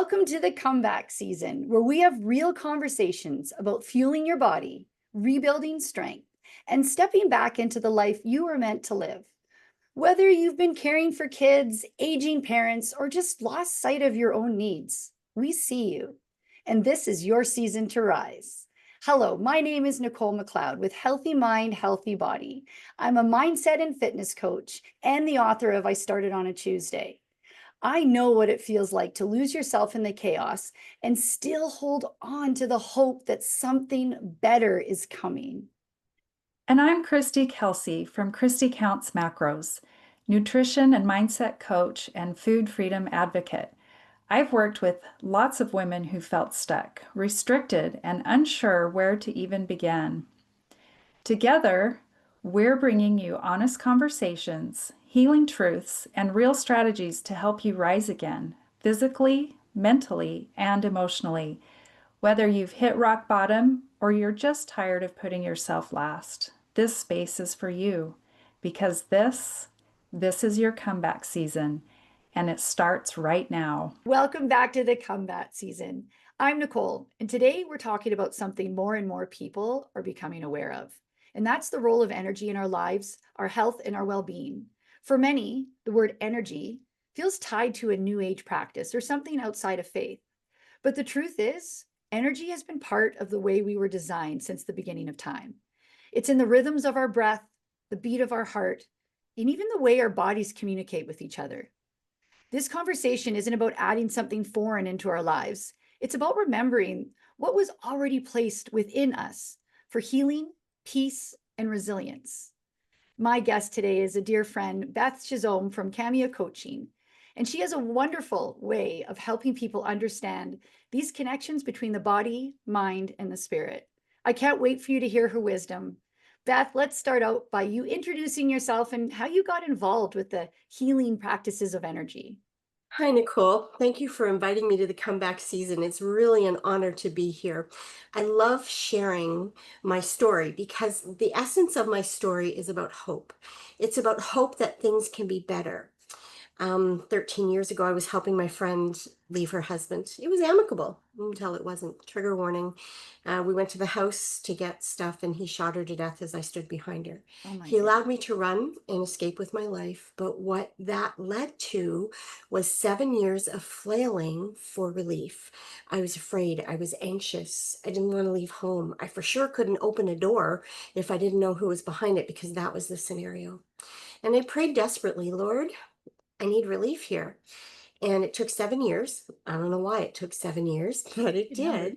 Welcome to the comeback season, where we have real conversations about fueling your body, rebuilding strength, and stepping back into the life you were meant to live. Whether you've been caring for kids, aging parents, or just lost sight of your own needs, we see you. And this is your season to rise. Hello, my name is Nichole McLeod with Healthy Mind, Healthy Body. I'm a mindset and fitness coach and the author of I Started on a Tuesday. I know what it feels like to lose yourself in the chaos and still hold on to the hope that something better is coming. And I'm Christy Kelsey from Christy Counts Macros, nutrition and mindset coach and food freedom advocate. I've worked with lots of women who felt stuck, restricted, and unsure where to even begin. Together, we're bringing you honest conversations, healing truths, and real strategies to help you rise again, physically, mentally, and emotionally, whether you've hit rock bottom or you're just tired of putting yourself last. This space is for you because this is your comeback season and it starts right now. Welcome back to the comeback season. I'm Nichole, and today we're talking about something more and more people are becoming aware of, and that's the role of energy in our lives, our health, and our well-being. For many, the word energy feels tied to a new age practice or something outside of faith. But the truth is, energy has been part of the way we were designed since the beginning of time. It's in the rhythms of our breath, the beat of our heart, and even the way our bodies communicate with each other. This conversation isn't about adding something foreign into our lives. It's about remembering what was already placed within us for healing, peace, and resilience. My guest today is a dear friend, Beth Chisholm from Kamiya Coaching, and she has a wonderful way of helping people understand these connections between the body, mind, and the spirit. I can't wait for you to hear her wisdom. Beth, let's start out by you introducing yourself and how you got involved with the healing practices of energy. Hi, Nichole. Thank you for inviting me to the comeback season. It's really an honor to be here. I love sharing my story because the essence of my story is about hope. It's about hope that things can be better. 13 years ago, I was helping my friend leave her husband. It was amicable until it wasn't. Trigger warning. We went to the house to get stuff and he shot her to death as I stood behind her. Oh my He goodness. allowed me to run and escape with my life. But what that led to was 7 years of flailing for relief. I was afraid. I was anxious. I didn't want to leave home. I for sure couldn't open a door if I didn't know who was behind it because that was the scenario. And I prayed desperately, Lord, I need relief here. And it took 7 years. I don't know why it took 7 years, but it Good number. did,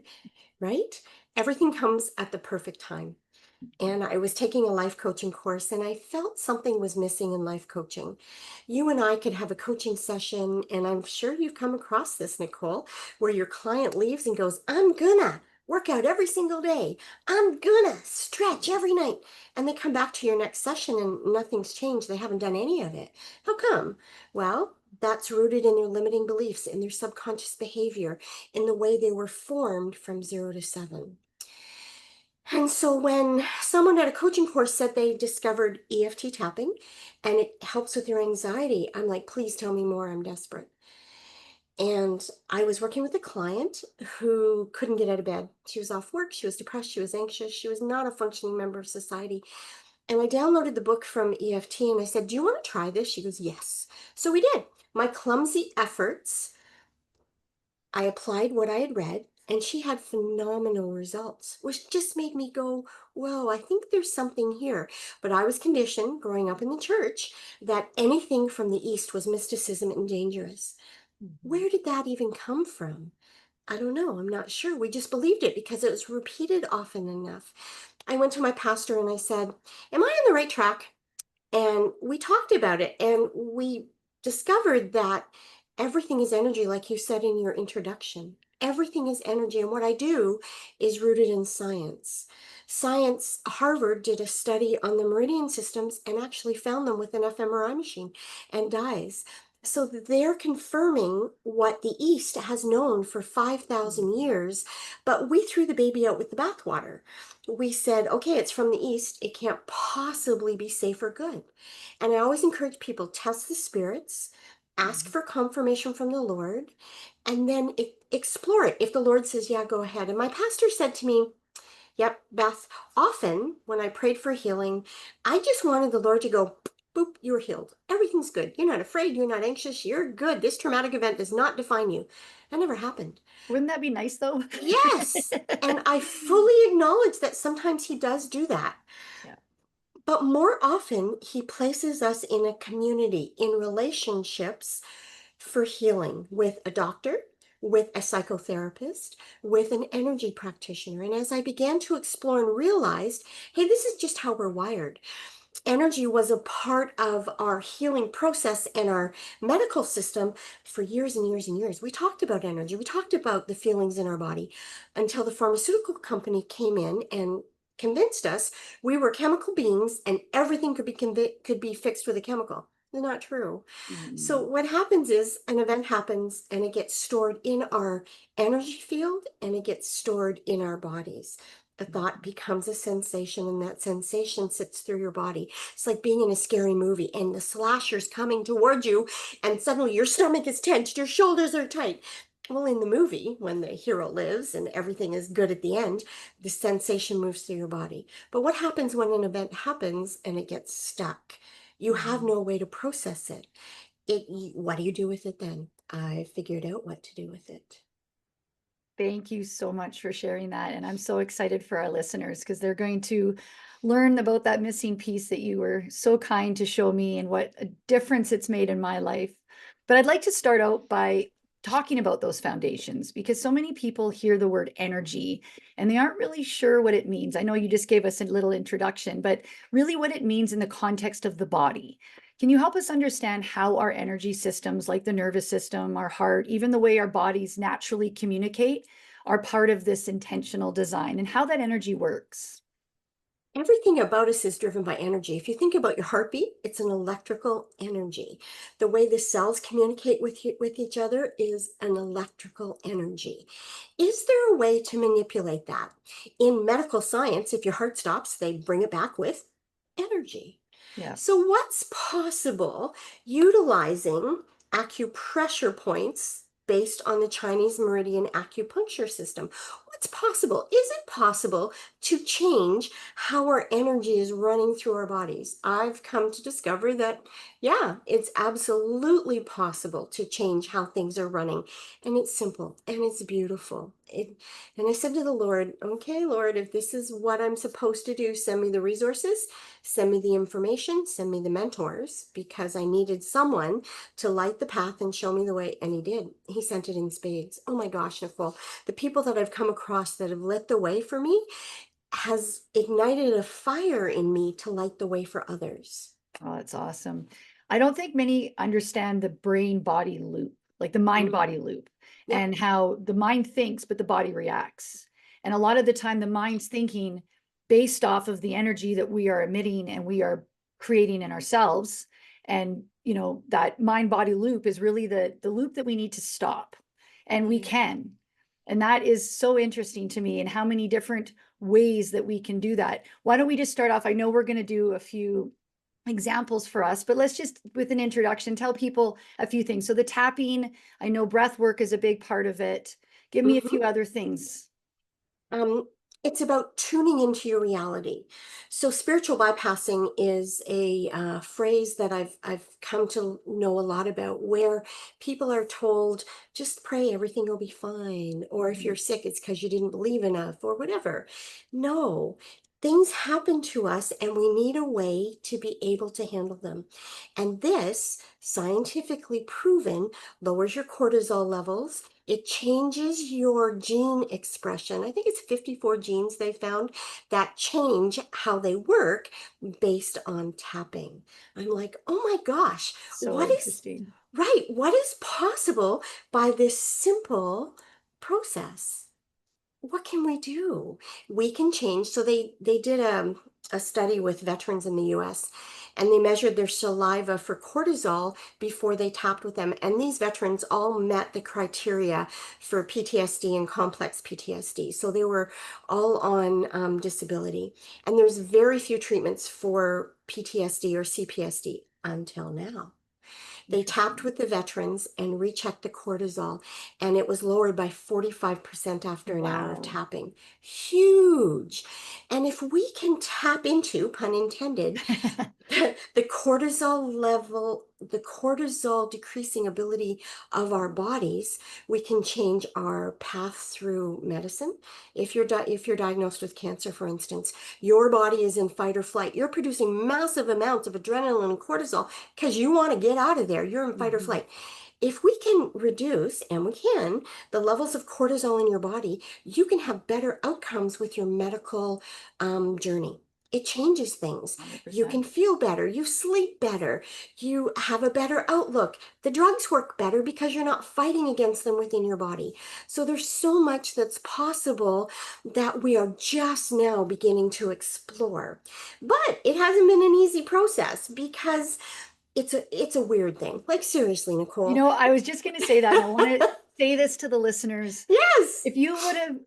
right? Everything comes at the perfect time. And I was taking a life coaching course and I felt something was missing in life coaching. You and I could have a coaching session, and I'm sure you've come across this, Nichole, where your client leaves and goes, I'm gonna work out every single day. I'm gonna stretch every night. And they come back to your next session and nothing's changed. They haven't done any of it. How come? Well, that's rooted in their limiting beliefs, in their subconscious behavior, in the way they were formed from 0 to 7. And so when someone at a coaching course said they discovered EFT tapping and it helps with your anxiety, I'm like, please tell me more. I'm desperate. And I was working with a client who couldn't get out of bed. She was off work. She was depressed. She was anxious. She was not a functioning member of society. And I downloaded the book from EFT and I said, do you want to try this? She goes, yes. So we did. My clumsy efforts, I applied what I had read, and she had phenomenal results, which just made me go, whoa, I think there's something here. But I was conditioned growing up in the church that anything from the East was mysticism and dangerous. Mhm. Where did that even come from? I don't know. I'm not sure. We just believed it because it was repeated often enough. I went to my pastor and I said, am I on the right track? And we talked about it and we discovered that everything is energy, like you said in your introduction. Everything is energy. And what I do is rooted in science. Science, Harvard did a study on the meridian systems and actually found them with an fMRI machine and dyes. So they're confirming what the East has known for 5,000 years, but we threw the baby out with the bathwater. We said, okay, it's from the East. It can't possibly be safe or good. And I always encourage people, test the spirits, ask for confirmation from the Lord, and then explore it. If the Lord says, yeah, go ahead. And my pastor said to me, yep, Beth, often when I prayed for healing, I just wanted the Lord to go, boop, you're healed. Everything's good. You're not afraid. You're not anxious. You're good. This traumatic event does not define you. That never happened. Wouldn't that be nice though? Yes. And I fully acknowledge that sometimes he does do that. Yeah. But more often, he places us in a community, in relationships for healing with a doctor, with a psychotherapist, with an energy practitioner. And as I began to explore and realized, hey, this is just how we're wired. Energy was a part of our healing process and our medical system for years and years and years. We talked about energy. We talked about the feelings in our body until the pharmaceutical company came in and convinced us we were chemical beings and everything could be fixed with a chemical. They're not true. So Mm. what happens is an event happens and it gets stored in our energy field and it gets stored in our bodies. A thought becomes a sensation, and that sensation sits through your body. It's like being in a scary movie and the slasher's coming towards you, and suddenly your stomach is tensed, your shoulders are tight. Well, in the movie, when the hero lives and everything is good at the end, the sensation moves through your body. But what happens when an event happens and it gets stuck? You have Mhm. no way to process it. What do you do with it then? I figured out what to do with it. Thank you so much for sharing that. And I'm so excited for our listeners because they're going to learn about that missing piece that you were so kind to show me and what a difference it's made in my life. But I'd like to start out by talking about those foundations because so many people hear the word energy and they aren't really sure what it means. I know you just gave us a little introduction, but really what it means in the context of the body. Can you help us understand how our energy systems, like the nervous system, our heart, even the way our bodies naturally communicate, are part of this intentional design and how that energy works? Everything about us is driven by energy. If you think about your heartbeat, it's an electrical energy. The way the cells communicate with each other is an electrical energy. Is there a way to manipulate that? In medical science, if your heart stops, they bring it back with energy. Yeah. So, what's possible utilizing acupressure points based on the Chinese meridian acupuncture system? What's possible? Is it possible to change how our energy is running through our bodies? I've come to discover that, yeah, it's absolutely possible to change how things are running. And it's simple and it's beautiful. And I said to the Lord, okay, Lord, if this is what I'm supposed to do, send me the resources, send me the information, send me the mentors, because I needed someone to light the path and show me the way. And he did. He sent it in spades. Oh my gosh, Nichole, the people that I've come across that have lit the way for me has ignited a fire in me to light the way for others. Oh, that's awesome. I don't think many understand the brain body loop, like the mind Mm, body loop, yep. and how the mind thinks, but the body reacts. And a lot of the time, the mind's thinking based off of the energy that we are emitting and we are creating in ourselves. And, that mind body loop is really the loop that we need to stop. And we Right. can. And that is so interesting to me and how many different ways that we can do that. Why don't we just start off? I know we're going to do a few examples for us, but let's just with an introduction tell people a few things. So the tapping, I know breath work is a big part of it. Give me a Mhm. few other things. Um, it's about tuning into your reality. So spiritual bypassing is a phrase that I've come to know a lot about, where people are told, just pray, everything will be fine. Or if Mhm. you're sick, it's because you didn't believe enough or whatever. No, things happen to us and we need a way to be able to handle them. And this, scientifically proven, lowers your cortisol levels. It changes your gene expression. I think it's 54 genes they found that change how they work based on tapping. I'm like, oh my gosh, So what is interesting. right? What is possible by this simple process? What can we do? We can change. So they did a study with veterans in the US, and they measured their saliva for cortisol before they tapped with them. And these veterans all met the criteria for PTSD and complex PTSD. So they were all on disability. And there's very few treatments for PTSD or CPSD until now. They tapped Interesting. with the veterans and rechecked the cortisol, and it was lowered by 45% after an hour of Wow. tapping. Huge. And if we can tap into, pun intended, the cortisol level, the cortisol decreasing ability of our bodies, we can change our path through medicine. If you're diagnosed with cancer, for instance, your body is in fight or flight. You're producing massive amounts of adrenaline and cortisol because you want to get out of there. You're in fight or Mhm. flight. If we can reduce, and we can, the levels of cortisol in your body, you can have better outcomes with your medical journey. It changes things. You can 100%. feel better. You sleep better. You have a better outlook. The drugs work better because you're not fighting against them within your body. So there's so much that's possible that we are just now beginning to explore. But it hasn't been an easy process because it's a weird thing. Like seriously, You Nichole. know, I was just going to say that, and I want to say this to the listeners. Yes. If you would have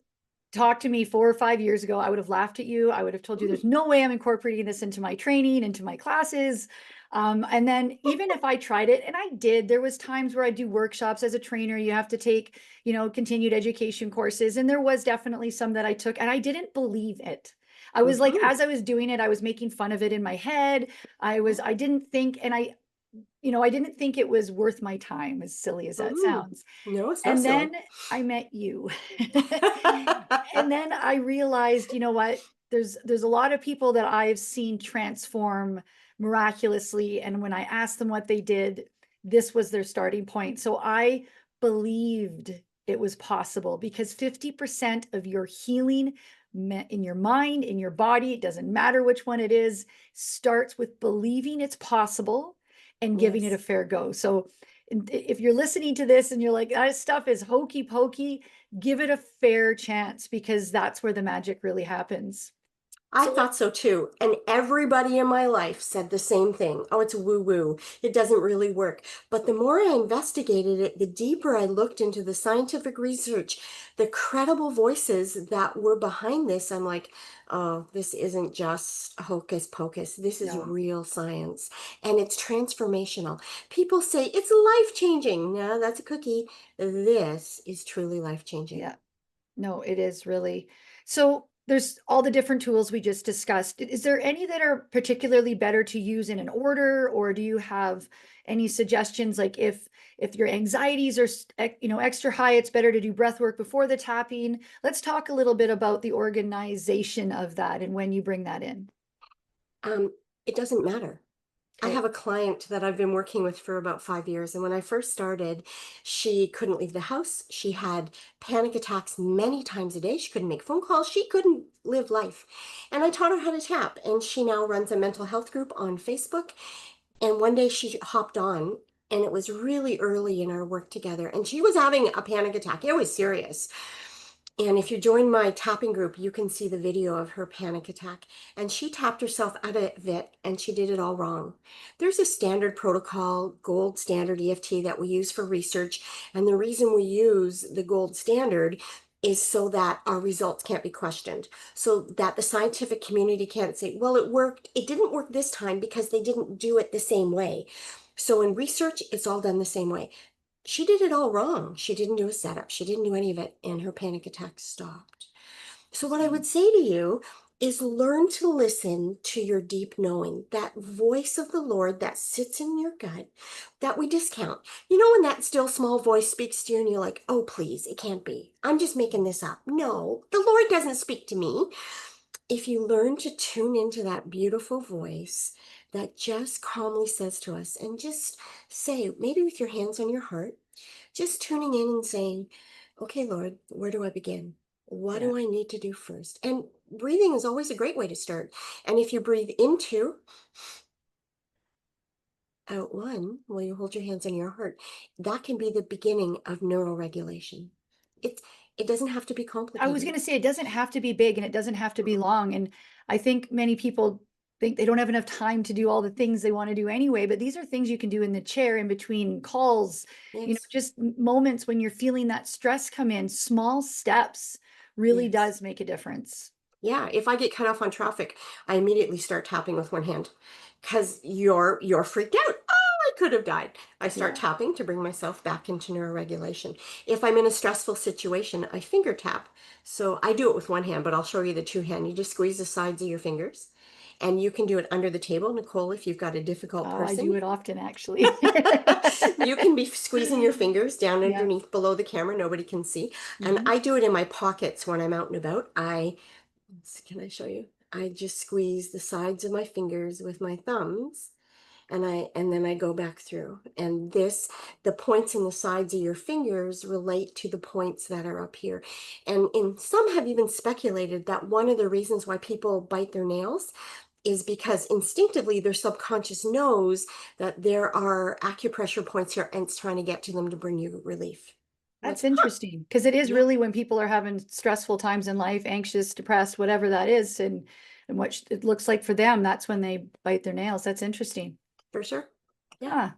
talked to me 4 or 5 years ago, I would have laughed at you. I would have told you there's no way I'm incorporating this into my training, into my classes. And then even if I tried it, and I did, there was times where I do workshops as a trainer. You have to take, continued education courses. And there was definitely some that I took, and I didn't believe it. I was like, Mm-hmm. as I was doing it, I was making fun of it in my head. I didn't think, and I didn't think it was worth my time, as silly as that Mm-hmm. sounds. No, it's not And silly. then I met you. And then I realized, you know what? There's a lot of people that I've seen transform miraculously. And when I asked them what they did, this was their starting point. So I believed it was possible because 50% of your healing in your mind, in your body, it doesn't matter which one it is, starts with believing it's possible and giving it a Yes. fair go. So if you're listening to this and you're like, that stuff is hokey pokey, give it a fair chance because that's where the magic really happens. I So thought so too. And everybody in my life said the same thing. Oh, it's woo woo. It doesn't really work. But the more I investigated it, the deeper I looked into the scientific research, the credible voices that were behind this, I'm like, oh, this isn't just hocus pocus. This is no, real science. And it's transformational. People say it's life changing. No, that's a cookie. This is truly life changing. yeah, no, it is really. So there's all the different tools we just discussed. Is there any that are particularly better to use in an order, or do you have any suggestions? Like if your anxieties are extra high, it's better to do breath work before the tapping. Let's talk a little bit about the organization of that and when you bring that in. Um, it doesn't matter. I Okay. have a client that I've been working with for about 5 years. And when I first started, she couldn't leave the house. She had panic attacks many times a day. She couldn't make phone calls. She couldn't live life. And I taught her how to tap. And she now runs a mental health group on Facebook. And one day she hopped on, and it was really early in our work together. And she was having a panic attack. It was serious. And if you join my tapping group, you can see the video of her panic attack. And she tapped herself out of it and she did it all wrong. There's a standard protocol, gold standard EFT that we use for research. And the reason we use the gold standard is so that our results can't be questioned. So that the scientific community can't say, well, it worked. It didn't work this time because they didn't do it the same way. So in research, it's all done the same way. She did it all wrong. She didn't do a setup. She didn't do any of it, and her panic attack stopped. So, what I would Interesting. say to you is learn to listen to your deep knowing, that voice of the Lord that sits in your gut that we discount. You know, when that still small voice speaks to you and you're like, oh, please, it can't be. I'm just making this up. No, the Lord doesn't speak to me. If you learn to tune into that beautiful voice that just calmly says to us, and just say, maybe with your hands on your heart, just tuning in and saying, okay, Lord, where do I begin? What Yeah. do I need to do first? And breathing is always a great way to start. And if you breathe into, out one, while you hold your hands on your heart, that can be the beginning of neuroregulation. It's, it doesn't have to be I was going complicated. to say it doesn't have to be big and it doesn't have to be Mm-mm. long. And I think many people think they don't have enough time to do all the things they want to do anyway. But these are things you can do in the chair in between calls, Yes, just moments when you're feeling that stress come in. Small steps really yes. does make a difference. Yeah, if I get cut off on traffic, I immediately start tapping with one hand because you're freaked out. Oh, I could have died. I start Yeah. tapping to bring myself back into neuroregulation. If I'm in a stressful situation, I finger tap. So I do it with one hand, but I'll show you the two hand. You just squeeze the sides of your fingers. And you can do it under the table, Nichole, if you've got a difficult Oh, I do person. it often, actually. You can be squeezing your fingers down Yeah. underneath below the camera. Nobody can see. And Mhm. I do it in my pockets when I'm out and about. Can I show you? I just squeeze the sides of my fingers with my thumbs and then I go back through. And the points in the sides of your fingers relate to the points that are up here. And some have even speculated that one of the reasons why people bite their nails is because instinctively their subconscious knows that there are acupressure points here and it's trying to get to them to bring you relief. That's Like, huh, interesting because it is yeah, really when people are having stressful times in life, anxious, depressed, whatever that is, and what it looks like for them, that's when they bite their nails. That's interesting. for sure. Yeah. Huh.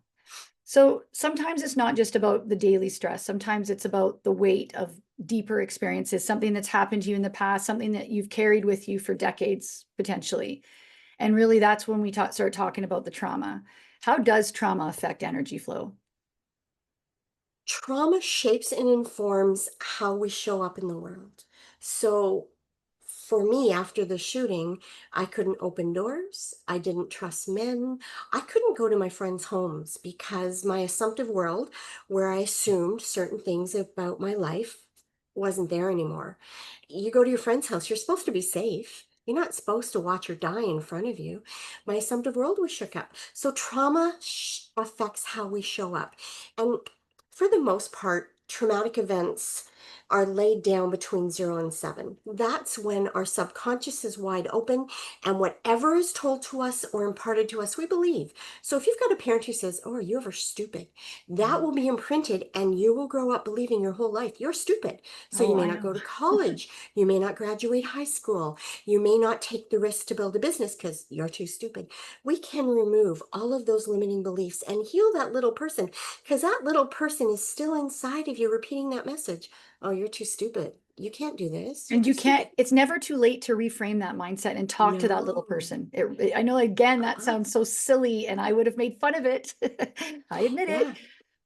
So sometimes it's not just about the daily stress. Sometimes it's about the weight of deeper experiences, something that's happened to you in the past, something that you've carried with you for decades, potentially. And really, that's when we start talking about the trauma. How does trauma affect energy flow? Trauma shapes and informs how we show up in the world. So for me, after the shooting, I couldn't open doors. I didn't trust men. I couldn't go to my friends' homes because my assumptive world, where I assumed certain things about my life, wasn't there anymore. You go to your friend's house, you're supposed to be safe. You're not supposed to watch her die in front of you. My assumptive world was shook up. So trauma affects how we show up. And for the most part, traumatic events are laid down between 0 and 7. That's when our subconscious is wide open and whatever is told to us or imparted to us, we believe. So if you've got a parent who says, oh, are you ever stupid? That will be imprinted and you will grow up believing your whole life you're stupid. So you Oh, may I not know. go to college. You may not graduate high school. You may not take the risk to build a business because you're too stupid. We can remove all of those limiting beliefs and heal that little person because that little person is still inside of you repeating that message. Oh, you're too stupid. You can't do this. You're And too you can't, stupid. it's never too late to reframe that mindset and talk to that little No. person. I know, again, that Uh-uh. sounds so silly and I would have made fun of it. I admit it, Yeah.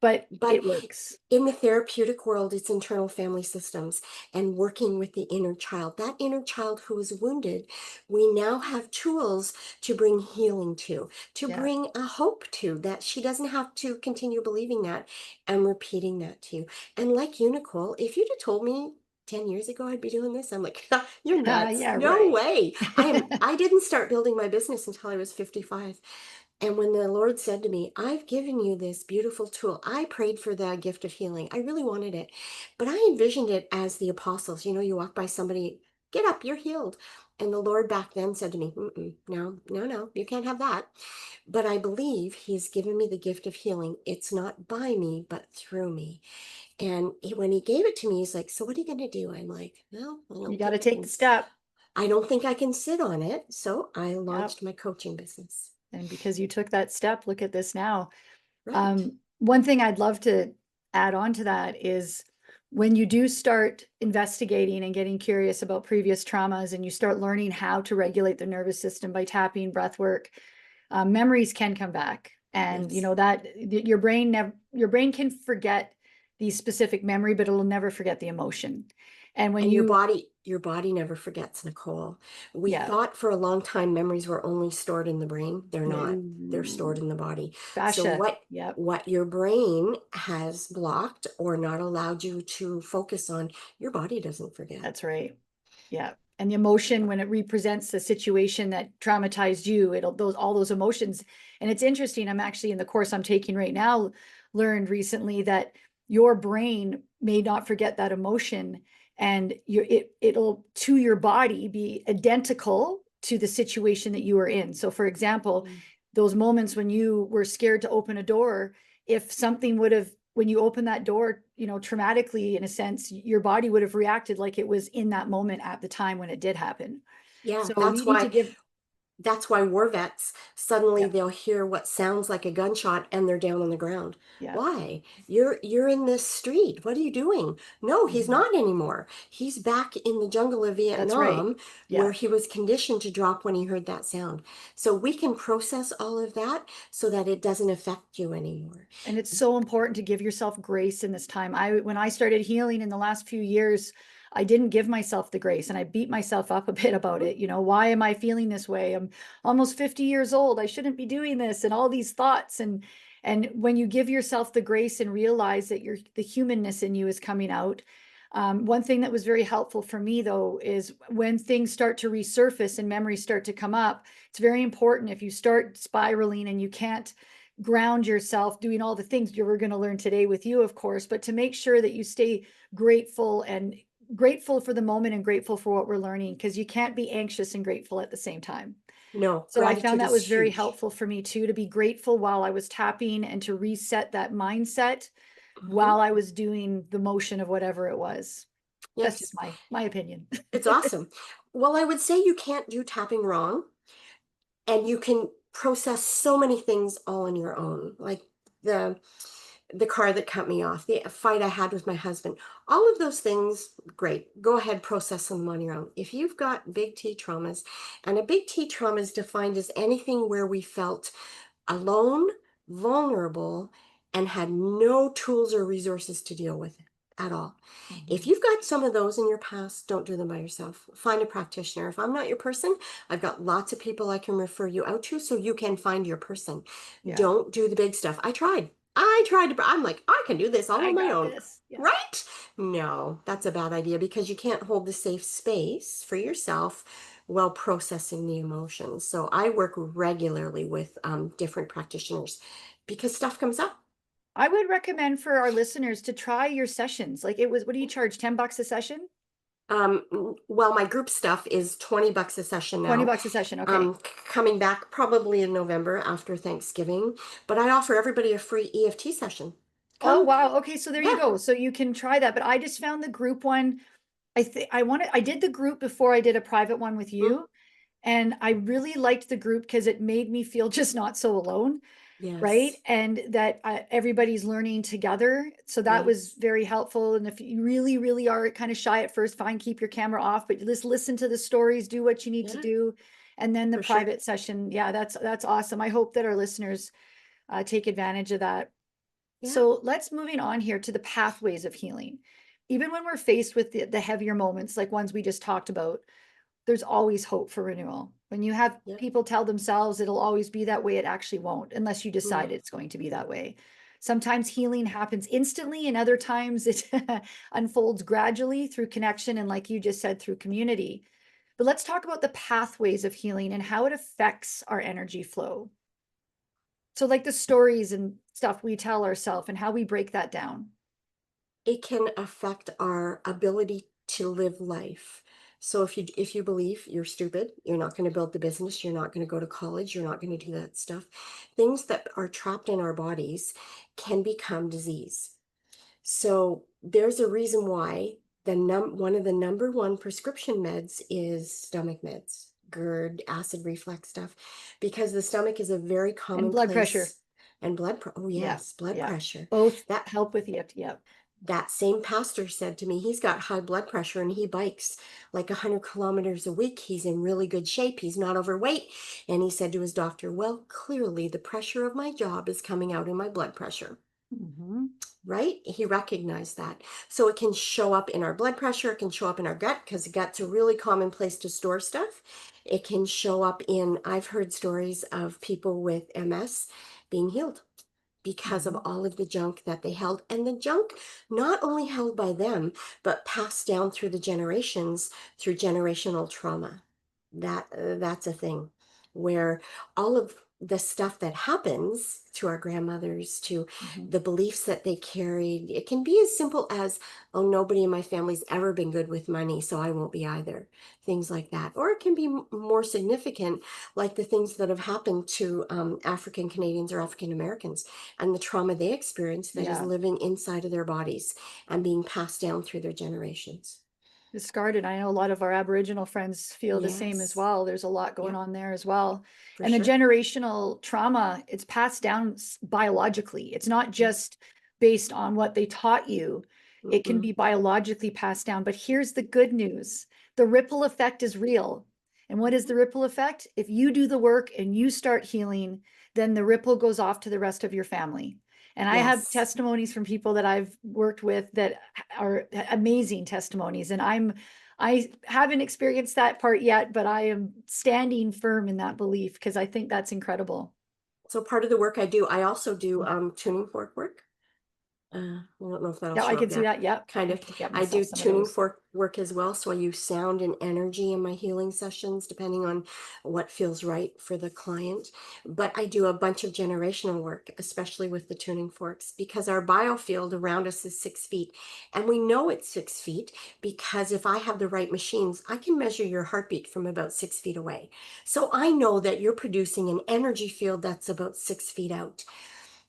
but But it works. in the therapeutic world, it's internal family systems and working with the inner child. That inner child who is wounded, we now have tools to bring healing to Yeah. bring a hope to, that she doesn't have to continue believing that and repeating that to you. And like you, Nichole, if you'd have told me 10 years ago I'd be doing this, I'm like, you're nuts. Yeah, No right. way. I didn't start building my business until I was 55. And when the Lord said to me, I've given you this beautiful tool, I prayed for the gift of healing. I really wanted it. But I envisioned it as the apostles. You know, you walk by somebody, get up, you're healed. And the Lord back then said to me, no, no, no, you can't have that. But I believe He's given me the gift of healing. It's not by me, but through me. And when He gave it to me, He's like, so what are you going to do? I'm like, well, You got to take the step. I don't think I can sit on it. So I Yep. launched my coaching business. And because you took that step, look at this now. Right. One thing I'd love to add on to that is when you do start investigating and getting curious about previous traumas and you start learning how to regulate the nervous system by tapping, breath work, memories can come back. And you Yes. know that your brain can forget the specific memory, but it'll never forget the emotion. And when And you, your body never forgets, Nichole. We yeah, thought for a long time memories were only stored in the brain. They're not. They're stored no, in the body. So fascia, yep. what your brain has blocked or not allowed you to focus on, your body doesn't forget. That's right. Yeah. And the emotion, when it represents the situation that traumatized you, it'll all those emotions. And it's interesting. I'm actually in the course I'm taking right now, learned recently that your brain may not forget that emotion and it'll to your body be identical to the situation that you were in. So for example, Mm. those moments when you were scared to open a door, if something would have, when you open that door, you know, traumatically, in a sense, your body would have reacted like it was in that moment at the time when it did happen. Yeah, So we need to give, That's why war vets, suddenly Yeah. they'll hear what sounds like a gunshot and they're down on the ground. Yeah. Why? You're in this street. What are you doing? No, he's Mhm. not anymore. He's back in the jungle of That's right. Vietnam Yeah. where he was conditioned to drop when he heard that sound. So we can process all of that so that it doesn't affect you anymore. And it's so important to give yourself grace in this time. When I started healing in the last few years, I didn't give myself the grace and I beat myself up a bit about Mhm. it. Why am I feeling this way? I'm almost 50 years old. I shouldn't be doing this, and all these thoughts. And when you give yourself the grace and realize that the humanness in you is coming out. One thing that was very helpful for me, though, is when things start to resurface and memories start to come up, it's very important if you start spiraling and you can't ground yourself doing all the things you were going to learn today with you, of course, but to make sure that you stay grateful, and grateful for the moment and grateful for what we're learning, because you can't be anxious and grateful at the same time. No, So I found gratitude that is was very huge. helpful for me too, to be grateful while I was tapping and to reset that mindset Mhm. while I was doing the motion of whatever it was. That's just Yes, my opinion. it's awesome. Well, I would say you can't do tapping wrong. And you can process so many things all on your own, like the the car that cut me off, the fight I had with my husband, all of those things. Great, go ahead, process them on your own. If you've got big T traumas, and a big T trauma is defined as anything where we felt alone, vulnerable, and had no tools or resources to deal with it at all. If Mhm. you've got some of those in your past, don't do them by yourself. Find a practitioner. If I'm not your person, I've got lots of people I can refer you out to so you can find your person. Yeah, Don't do the big stuff. I tried. I'm like, I can do this all I on my got own. this. Yeah. Right? No, that's a bad idea because you can't hold the safe space for yourself while processing the emotions. So I work regularly with different practitioners because stuff comes up. I would recommend for our listeners to try your sessions. Like, what do you charge? $10 a session? Well, my group stuff is $20 a session 20 now. bucks a session. Okay. Coming back probably in November after Thanksgiving, but I offer everybody a free EFT session. Oh, Come, wow. Okay. So there you yeah. go. So you can try that. But I just found the group one. I did the group before I did a private one with Mm, you. And I really liked the group because it made me feel just not so alone. Right. yes, And that everybody's learning together. So that was yes, very helpful. And if you really, really are kind of shy at first, fine, keep your camera off, but just listen to the stories, do what you need to yeah, do. And then the for sure. private session. Yeah, that's awesome. I hope that our listeners take advantage of that. Yeah, So let's moving on here to the pathways of healing. Even when we're faced with the heavier moments, like ones we just talked about, there's always hope for renewal. When you have yeah, people tell themselves it'll always be that way, it actually won't, unless you decide no. it's going to be that way. Sometimes healing happens instantly, and other times it unfolds gradually through connection and, like you just said, through community. But let's talk about the pathways of healing and how it affects our energy flow. So, like the stories and stuff we tell ourselves and how we break that down. It can affect our ability to live life. So if you believe you're stupid, you're not going to build the business, you're not going to go to college, you're not going to do that stuff. Things that are trapped in our bodies can become disease. So there's a reason why one of the number one prescription meds is stomach meds, GERD, acid reflux stuff, because the stomach is a very And common blood pressure. place. And oh Yeah. yes, blood Yeah. pressure. Both That help with EFT. Yeah. that same pastor said to me, he's got high blood pressure and he bikes like 100 kilometers a week. He's in really good shape. He's not overweight. And he said to his doctor, well, clearly the pressure of my job is coming out in my blood pressure. Mhm. Right? He recognized that. So it can show up in our blood pressure. It can show up in our gut because the gut's a really common place to store stuff. It can show up I've heard stories of people with MS being healed because of Mhm. all of the junk that they held, and the junk not only held by them but passed down through the generations through generational trauma. That's a thing where all of the stuff that happens to our grandmothers, to Mhm. the beliefs that they carried, it can be as simple as, oh, nobody in my family's ever been good with money, so I won't be either. Things like that. Or it can be more significant, like the things that have happened to African Canadians or African Americans and the trauma they experience that is Yeah. living inside of their bodies and being passed down through their generations. discarded. I know a lot of our Aboriginal friends feel the same as Yes. well. There's a lot going Yeah, on there as well. for And the sure. generational trauma, it's passed down biologically. It's not Yeah. just based on what they taught you. It can Mm-mm. be biologically passed down. But here's the good news. The ripple effect is real. And what is the ripple effect? If you do the work and you start healing, then the ripple goes off to the rest of your family. And I have Yes. testimonies from people that I've worked with that are amazing testimonies. And I haven't experienced that part yet, but I am standing firm in that belief because I think that's incredible. So part of the work I do, I also do tuning fork work. I don't know if that'll Yeah, I show up can see yet. that. Yep. Kind I of. can get I myself do some of tuning those. fork work as well. So I use sound and energy in my healing sessions, depending on what feels right for the client. But I do a bunch of generational work, especially with the tuning forks, because our biofield around us is 6 feet. And we know it's 6 feet because if I have the right machines, I can measure your heartbeat from about 6 feet away. So I know that you're producing an energy field that's about 6 feet out.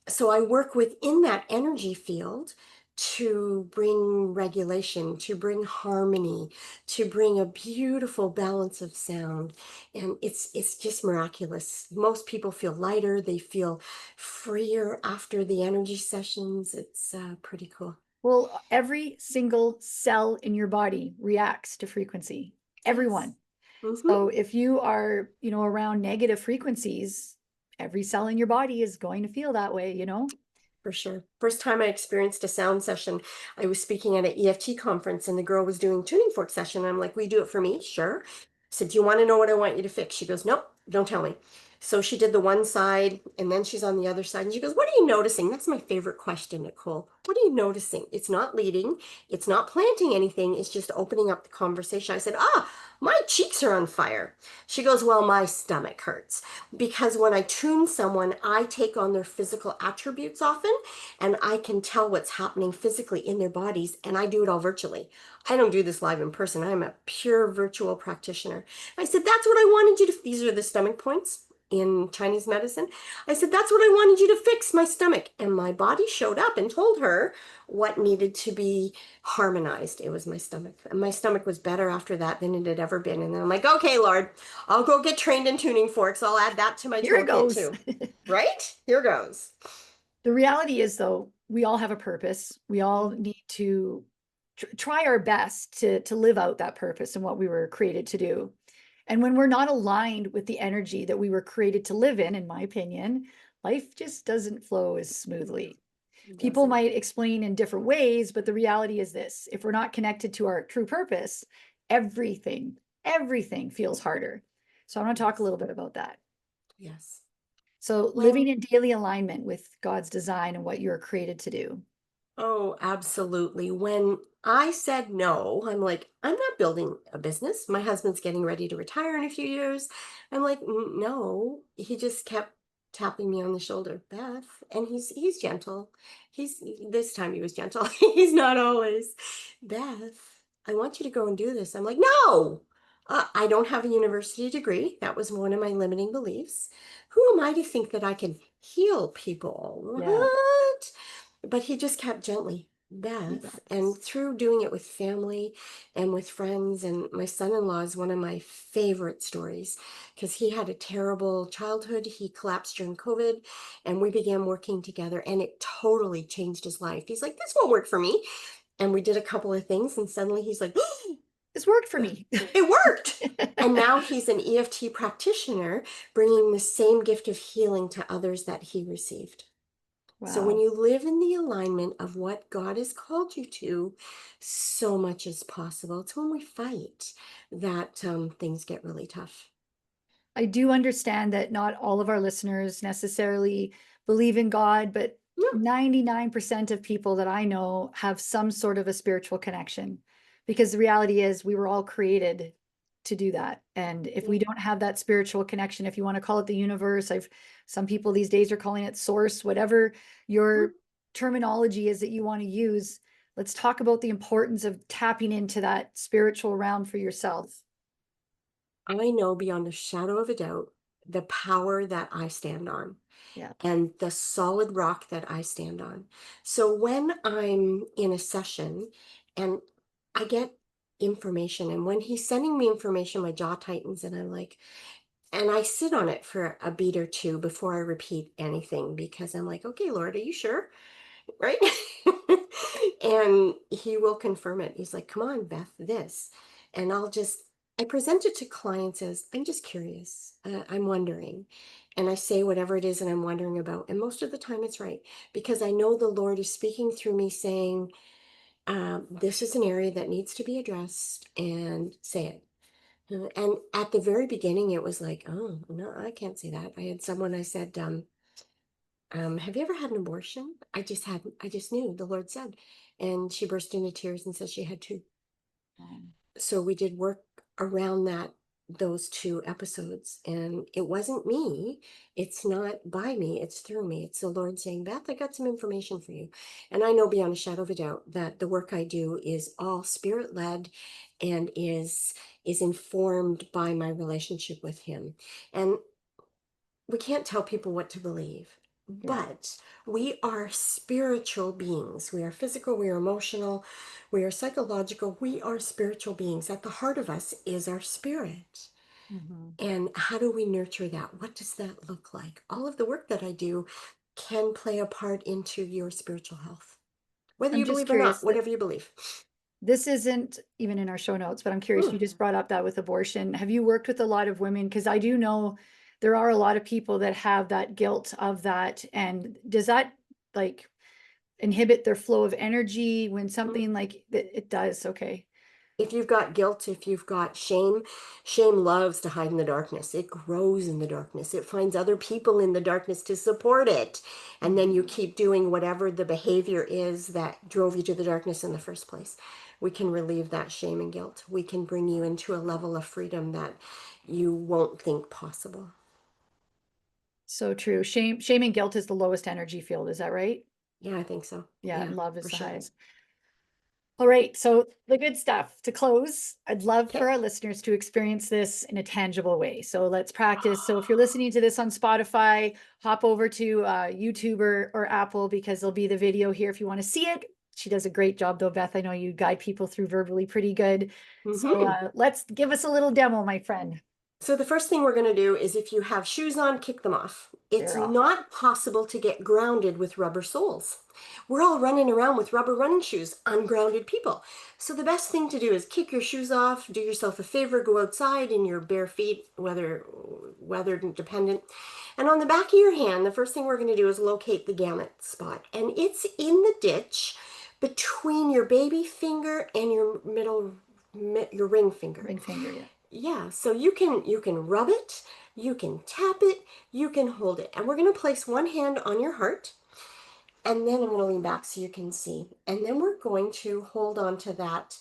So I work within that energy field to bring regulation, to bring harmony, to bring a beautiful balance of sound. And it's just miraculous. Most people feel lighter, they feel freer after the energy sessions. It's pretty cool. Well, every single cell in your body reacts to frequency. Yes. Everyone. Mm-hmm. So if you are, around negative frequencies, every cell in your body is going to feel that way. For sure. First time I experienced a sound session, I was speaking at an EFT conference and the girl was doing tuning fork session. I'm like, will you do it for me? Sure. I said, do you want to know what I want you to fix? She goes, nope, don't tell me. So she did the one side and then she's on the other side and she goes, what are you noticing? That's my favorite question, Nichole. What are you noticing? It's not leading. It's not planting anything. It's just opening up the conversation. I said, my cheeks are on fire. She goes, well, my stomach hurts because when I tune someone, I take on their physical attributes often and I can tell what's happening physically in their bodies and I do it all virtually. I don't do this live in person. I'm a pure virtual practitioner. I said, that's what I wanted you to, these are the stomach points in Chinese medicine. I said, that's what I wanted you to fix, my stomach. And my body showed up and told her what needed to be harmonized. It was my stomach. And my stomach was better after that than it had ever been. And then I'm like, okay, Lord, I'll go get trained in tuning forks. I'll add that to my Here it toolkit goes. too. Right? Here goes. The reality is, though, we all have a purpose. We all Mhm. need to try our best to live out that purpose and what we were created to do. And when we're not aligned with the energy that we were created to live in my opinion, life just doesn't flow as smoothly. It People doesn't. might explain in different ways, but the reality is this: if we're not connected to our true purpose, everything feels harder. So I want to talk a Yes. little bit about that. Yes. So living When in daily alignment with God's design and what you're created to do. Oh, absolutely. When I said no, I'm like, I'm not building a business. My husband's getting ready to retire in a few years. I'm like, No." He just kept tapping me on the shoulder, Beth, and he's gentle. He's this time he was gentle. He's not always. Beth, I want you to go and do this. I'm like, no. I don't have a university degree. That was one of my limiting beliefs. Who am I to think that I can heal people? Yeah. What? But he just kept gently, You Beth. got And this. through doing it with family and with friends, and my son-in-law is one of my favorite stories because he had a terrible childhood. He collapsed during COVID, and we began working together, and it totally changed his life. He's like, this won't work for me. And we did a couple of things, and suddenly he's like, This worked for me. it worked. And now he's an EFT practitioner, bringing the same gift of healing to others that he received. So when Wow. you live in the alignment of what God has called you to, so much is possible. It's when we fight that things get really tough. I do understand that not all of our listeners necessarily believe in God, but No, 99% of people that I know have some sort of a spiritual connection, because the reality is we were all created to do that. And if yeah. we don't have that spiritual connection, if you want to call it the universe, some people these days are calling it source, whatever Mhm. your terminology is that you want to use, let's talk about the importance of tapping into that spiritual realm for yourself. I know beyond a shadow of a doubt the power that I stand on Yeah. and the solid rock that I stand on. So when I'm in a session and I get information. And when he's sending me information, my jaw tightens and I'm like, and I sit on it for a beat or two before I repeat anything because I'm like, okay, Lord, are you sure? Right? And he will confirm it. He's like, come on, Beth, this. And I present it to clients as, I'm just curious. I'm wondering. And I say whatever it is that I'm wondering about. And most of the time it's right because I know the Lord is speaking through me saying, this is an area that needs to be addressed and say it. And at the very beginning, it was like, oh, no, I can't say that. I had someone, I said, have you ever had an abortion? I just knew the Lord said. And she burst into tears and said she had two. So we did work around those two episodes. And it wasn't me. It's not by me. It's through me. It's the Lord saying, Beth, I got some information for you. And I know beyond a shadow of a doubt that the work I do is all spirit led and is informed by my relationship with him. And we can't tell people what to believe, but we are spiritual beings. We are physical, we are emotional, we are psychological, we are spiritual beings. At the heart of us is our spirit. Mm-hmm. And how do we nurture that? What does that look like? All of the work that I do can play a part into your spiritual health, whether I'm you just believe or not, curious that whatever you believe. this isn't even in our show notes, but I'm curious, you just brought up that with abortion. Have you worked with a lot of women? Because I do know there are a lot of people that have that guilt of that. And does that like inhibit their flow of energy when something like it does? Okay. If you've got guilt, if you've got shame, shame loves to hide in the darkness. It grows in the darkness. It finds other people in the darkness to support it. And then you keep doing whatever the behavior is that drove you to the darkness in the first place. We can relieve that shame and guilt. We can bring you into a level of freedom that you won't think possible. So true. Shame and guilt is the lowest energy field. Is that right? Yeah, I think so. Yeah. Yeah, And love for is the sure. highest. All right. So the good stuff to close, I'd love for Okay. our listeners to experience this in a tangible way. So let's practice. So if you're listening to this on Spotify, hop over to YouTube or Apple because there'll be the video here if you want to see it. She does a great job though, Beth. I know you guide people through verbally pretty good. So Mm-hmm. let's give us a little demo, my friend. So the first thing we're going to do is if you have shoes on, kick them off. It's They're off. not possible to get grounded with rubber soles. We're all running around with rubber running shoes, ungrounded people. So the best thing to do is kick your shoes off, do yourself a favor, go outside in your bare feet, weather dependent. And on the back of your hand, the first thing we're going to do is locate the gamut spot. And it's in the ditch between your baby finger and your ring finger. Ring finger, yeah. Yeah, so you can rub it, you can tap it, you can hold it. And we're going to place one hand on your heart, and then I'm going to lean back so you can see. And then we're going to hold on to that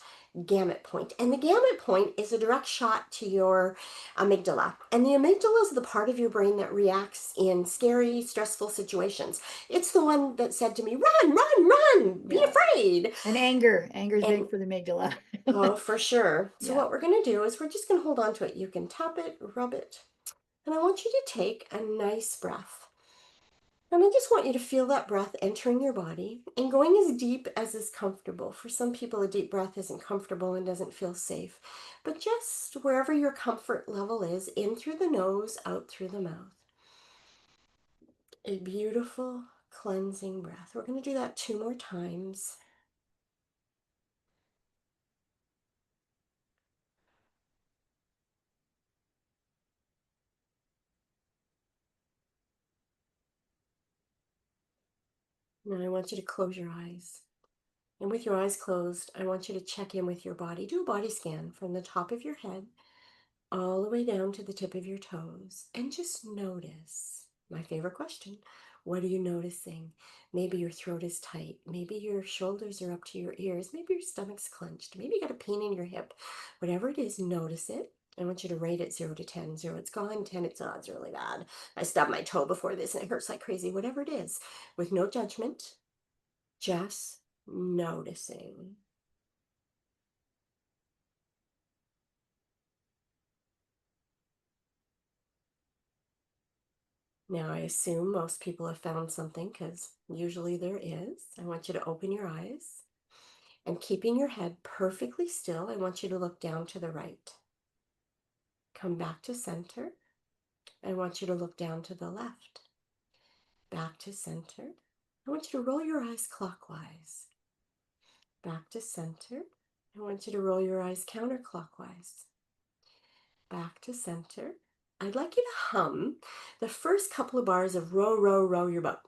gamut point. And the gamut point is a direct shot to your amygdala. And the amygdala is the part of your brain that reacts in scary, stressful situations. It's the one that said to me, run, run, run, be Yeah. afraid. And anger. Anger is And big for the amygdala. oh, for sure. So Yeah. what we're going to do is we're just going to hold on to it. You can tap it, rub it. And I want you to take a nice breath. And I just want you to feel that breath entering your body and going as deep as is comfortable. For some people, a deep breath isn't comfortable and doesn't feel safe. But just wherever your comfort level is, in through the nose, out through the mouth. A beautiful cleansing breath. We're going to do that 2 more times. Now I want you to close your eyes. And with your eyes closed, I want you to check in with your body. Do a body scan from the top of your head all the way down to the tip of your toes. And just notice. My favorite question. What are you noticing? Maybe your throat is tight. Maybe your shoulders are up to your ears. Maybe your stomach's clenched. Maybe you got a pain in your hip. Whatever it is, notice it. I want you to rate it 0 to 10. 0, it's gone. 10, it's oh, it's really bad. I stubbed my toe before this and it hurts like crazy. Whatever it is, with no judgment, just noticing. Now, I assume most people have found something because usually there is. I want you to open your eyes And keeping your head perfectly still, I want you to look down to the right. Come back to center. I want you to look down to the left. Back to center. I want you to roll your eyes clockwise. Back to center. I want you to roll your eyes counterclockwise. Back to center. I'd like you to hum the first couple of bars of row, row, row your boat.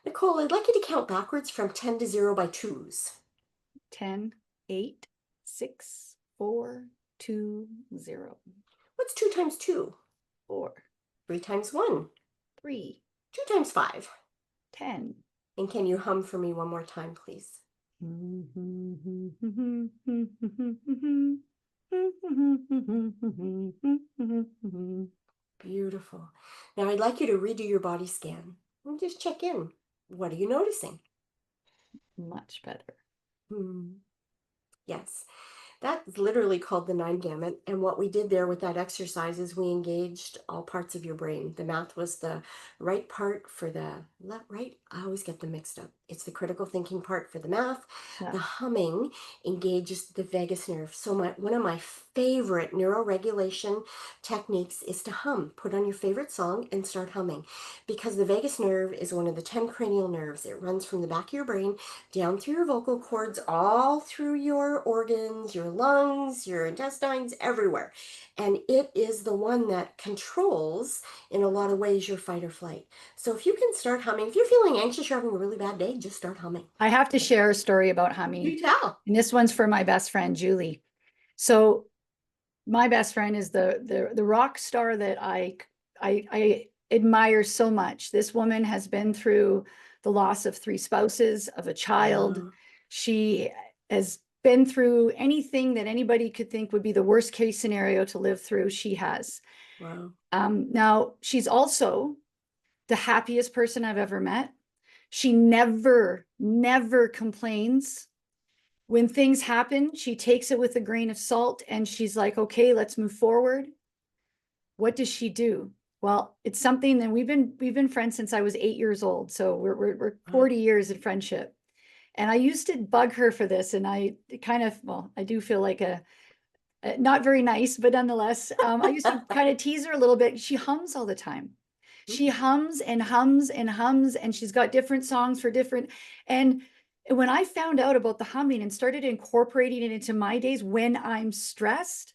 Nichole, I'd like you to count backwards from 10 to 0 by twos. 10, 8, 6, 4, 2, 0. What's 2 times 2? 4, 3 times 1. 3, 2 times 5. 10. And can you hum for me one more time, please? Beautiful. Now I'd like you to redo your body scan and just check in. What are you noticing? Much better. Yes. That's literally called the 9 gamut. And what we did there with that exercise is we engaged all parts of your brain. The math was the right part for the left, right. I always get them mixed up. It's the critical thinking part for the math. Yeah. The humming engages the vagus nerve. So one of my favorite neuroregulation techniques is to hum. Put on your favorite song and start humming, because the vagus nerve is one of the 10 cranial nerves. It runs from the back of your brain down through your vocal cords, all through your organs, your lungs, your intestines, everywhere. And it is the one that controls, in a lot of ways, your fight or flight. So if you can start humming, if you're feeling anxious, you're having a really bad day, just start humming. I have to share a story about humming. You tell. And this one's for my best friend, Julie. So my best friend is the rock star that I admire so much. This woman has been through the loss of 3 spouses, of a child. Wow. She has been through anything that anybody could think would be the worst case scenario to live through. She has. Wow. Now, she's also the happiest person I've ever met. She never complains. When things happen, she takes it with a grain of salt and she's like, okay, let's move forward. What does she do? Well, it's something that we've been friends since I was 8 years old. So we're 40 years in friendship. And I used to bug her for this. And I kind of, well, I do feel like not very nice, but nonetheless, I used to kind of tease her a little bit. She hums all the time. She hums and hums and hums, and she's got different songs for different. And when I found out about the humming and started incorporating it into my days when I'm stressed,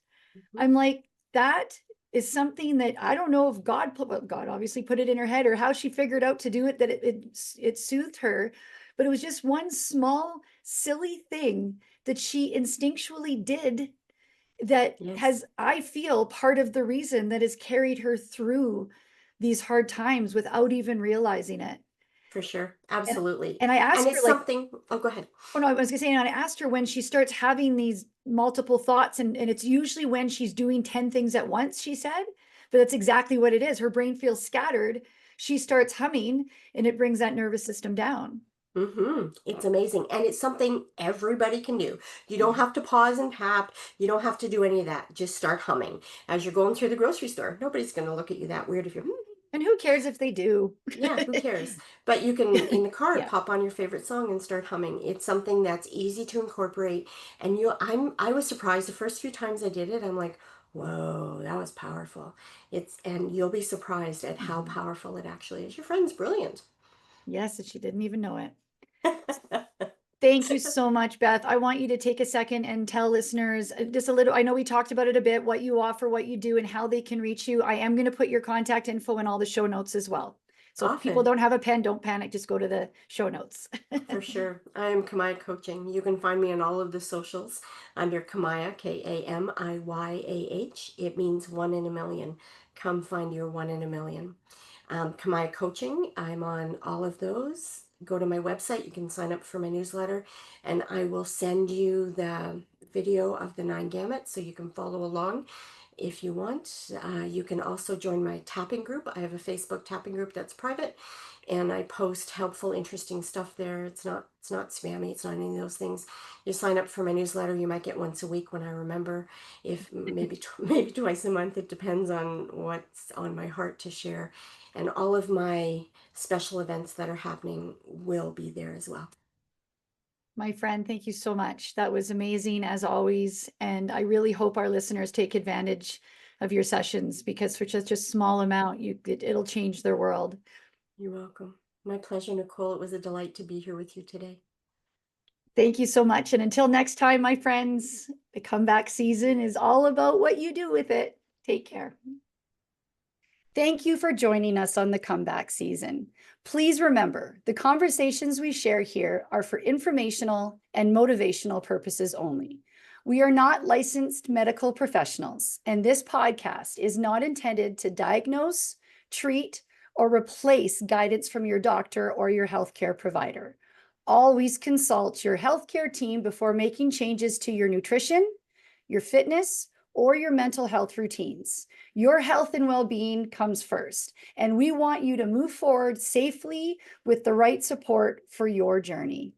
I'm like, that is something that I don't know if God obviously put it in her head, or how she figured out to do it, that it soothed her. But it was just one small, silly thing that she instinctually did that has, I feel, part of the reason that has carried her through these hard times without even realizing it. For sure. Absolutely. And I asked and her, it's like, something, oh, go ahead. oh no, I was gonna say, and I asked her when she starts having these multiple thoughts, and it's usually when she's doing 10 things at once, she said, but that's exactly what it is. Her brain feels scattered. She starts humming and it brings that nervous system down. It's amazing. And it's something everybody can do. You don't have to pause and tap. You don't have to do any of that. Just start humming. As you're going through the grocery store, nobody's going to look at you that weird if you're, And who cares if they do? yeah, who cares? But you can, in the car, Yeah. pop on your favorite song and start humming. It's something that's easy to incorporate. And I was surprised the first few times I did it. I'm like, whoa, that was powerful. And you'll be surprised at how powerful it actually is. Your friend's brilliant. Yes, and she didn't even know it. Thank you so much, Beth. I want you to take a second and tell listeners just a little, I know we talked about it a bit, what you offer, what you do, and how they can reach you. I am going to put your contact info in all the show notes as well. So if people don't have a pen, don't panic, just go to the show notes. For sure. I am Kamiya Coaching. You can find me on all of the socials under Kamiya, Kamiyah. It means 1 in a million. Come find your 1 in a million. Kamiya Coaching, I'm on all of those. Go to my website. You can sign up for my newsletter, and I will send you the video of the 9 gamut so you can follow along. If you want, you can also join my tapping group. I have a Facebook tapping group that's private, and I post helpful, interesting stuff there. It's not spammy. It's not any of those things. You sign up for my newsletter. You might get once a week when I remember. If maybe maybe twice a month. It depends on what's on my heart to share. And all of my special events that are happening will be there as well. My friend, thank you so much. That was amazing as always. And I really hope our listeners take advantage of your sessions, because for such a small amount, it'll change their world. You're welcome. My pleasure, Nichole. It was a delight to be here with you today. Thank you so much. And until next time, my friends, the comeback season is all about what you do with it. Take care. Thank you for joining us on the comeback season. Please remember, the conversations we share here are for informational and motivational purposes only. We are not licensed medical professionals, and this podcast is not intended to diagnose, treat, or replace guidance from your doctor or your healthcare provider. Always consult your healthcare team before making changes to your nutrition, your fitness, or your mental health routines. Your health and well-being comes first, and we want you to move forward safely with the right support for your journey.